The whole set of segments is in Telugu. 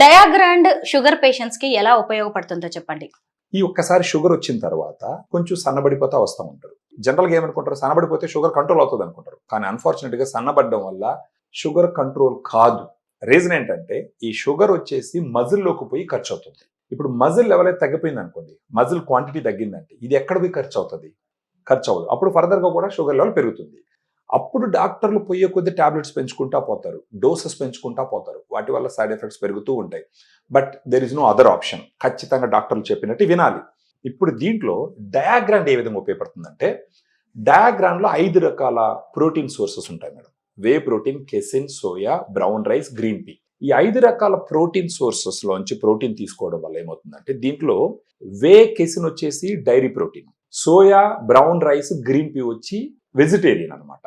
డయాగ్రాండ్ షుగర్ పేషెంట్స్ కి ఎలా ఉపయోగపడుతుందో చెప్పండి. ఈ ఒక్కసారి షుగర్ వచ్చిన తర్వాత కొంచెం సన్నబడిపోతా వస్తూ ఉంటారు. జనరల్గా ఏమనుకుంటారు, సన్నబడిపోతే షుగర్ కంట్రోల్ అవుతుంది అనుకుంటారు. కానీ అన్ఫార్చునేట్గా సన్నబడడం వల్ల షుగర్ కంట్రోల్ కాదు. రీజన్ ఏంటంటే ఈ షుగర్ వచ్చేసి మజిల్లోకి పోయి ఖర్చు అవుతుంది. ఇప్పుడు మజిల్ లెవెల్ అయితే తగ్గిపోయింది అనుకోండి, మజిల్ క్వాంటిటీ తగ్గిందంటే ఇది ఎక్కడ పోయి ఖర్చు అవుతుంది? ఖర్చు అవ్వదు. అప్పుడు ఫర్దర్గా కూడా షుగర్ లెవెల్ పెరుగుతుంది. అప్పుడు డాక్టర్లు పోయే కొద్ది టాబ్లెట్స్ పెంచుకుంటా పోతారు, డోసెస్ పెంచుకుంటా పోతారు. వాటి వల్ల సైడ్ ఎఫెక్ట్స్ పెరుగుతూ ఉంటాయి. But there is no other option. ఖచ్చితంగా డాక్టర్లు చెప్పినట్టు వినాలి. ఇప్పుడు దీంట్లో డయాగ్రాండ్ ఏ విధంగా ఉపయోగపడుతుందంటే, డయాగ్రాండ్లో 5 రకాల ప్రోటీన్ సోర్సెస్ ఉంటాయి madam. Whey protein, casein, soya, brown rice, green P. ఈ 5 రకాల ప్రోటీన్ సోర్సెస్ లోంచి ప్రోటీన్ తీసుకోవడం వల్ల ఏమవుతుందంటే, దీంట్లో వే కెసిన్ వచ్చేసి dairy protein, soya, brown rice, green pea వచ్చి వెజిటేరియన్ అనమాట.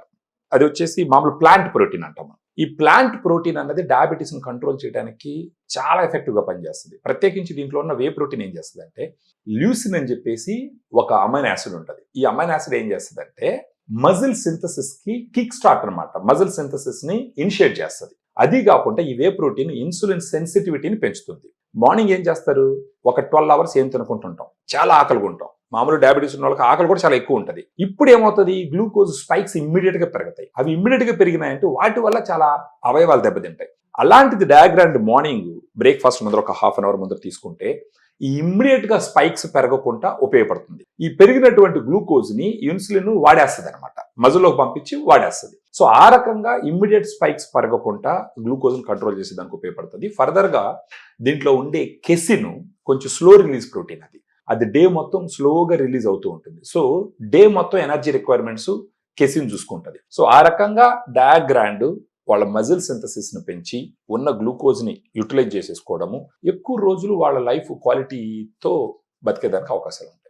అది వచ్చేసి మామూలు ప్లాంట్ ప్రోటీన్ అంటాం. ఈ ప్లాంట్ ప్రోటీన్ అన్నది డయాబెటీస్ ని కంట్రోల్ చేయడానికి చాలా ఎఫెక్టివ్ గా పనిచేస్తుంది. ప్రత్యేకించి దీంట్లో ఉన్న వే ప్రోటీన్ ఏం చేస్తుంది అంటే, ల్యూసిన్ అని చెప్పేసి ఒక అమైనో యాసిడ్ ఉంటుంది. ఈ అమైనో యాసిడ్ ఏం చేస్తుంది అంటే మజిల్ సింథసిస్ కి కిక్ స్టార్ట్ అనమాట. మజిల్ సింథసిస్ ని ఇనిషియేట్ చేస్తుంది. అది కాకుండా ఈ వే ప్రోటీన్ ఇన్సులిన్ సెన్సిటివిటీని పెంచుతుంది. మార్నింగ్ ఏం చేస్తారు, ఒక 12 అవర్స్ ఏం తినుకుంటుంటాం, చాలా ఆకలిగా ఉంటాం. మామూలు డయాబెటీస్ ఉన్న వాళ్ళకి ఆకలి కూడా చాలా ఎక్కువ ఉంటుంది. ఇప్పుడు ఏమవుతుంది, గ్లూకోజ్ స్పైక్స్ ఇమ్మీడియట్ గా పెరుగుతాయి. అవి ఇమ్మీడియట్ గా పెరిగినాయంటే వాటి వల్ల చాలా అవయవాలు దెబ్బతింటాయి. అలాంటిది డయాగ్రాండ్ మార్నింగ్ బ్రేక్ఫాస్ట్ ముందర ఒక హాఫ్ అన్ అవర్ ముందర తీసుకుంటే ఈ ఇమ్మీడియట్ గా స్పైక్స్ పెరగకుండా ఉపయోగపడుతుంది. ఈ పెరిగినటువంటి గ్లూకోజ్ ని ఇన్సులిన్ వాడేస్తుంది అనమాట, మజిల్లోకి పంపించి వాడేస్తుంది. సో ఆ రకంగా ఇమ్మీడియట్ స్పైక్స్ పెరగకుండా గ్లూకోజ్ ని కంట్రోల్ చేసేదానికి ఉపయోగపడుతుంది. ఫర్దర్ గా దీంట్లో ఉండే కెసిన్ కొంచెం స్లో రిలీజ్ ప్రోటీన్. అది డే మొత్తం స్లోగా రిలీజ్ అవుతూ ఉంటుంది. సో డే మొత్తం ఎనర్జీ రిక్వైర్మెంట్స్ కెసిన్ చూసుకుంటుంది. సో ఆ రకంగా డయాగ్రాండ్ వాళ్ళ మజిల్ సింథసిస్ ని పెంచి ఉన్న గ్లూకోజ్ ని యూటిలైజ్ చేసేసుకోవడము, ఎక్కువ రోజులు వాళ్ళ లైఫ్ క్వాలిటీతో బతికేదానికి అవకాశాలు ఉంటాయి.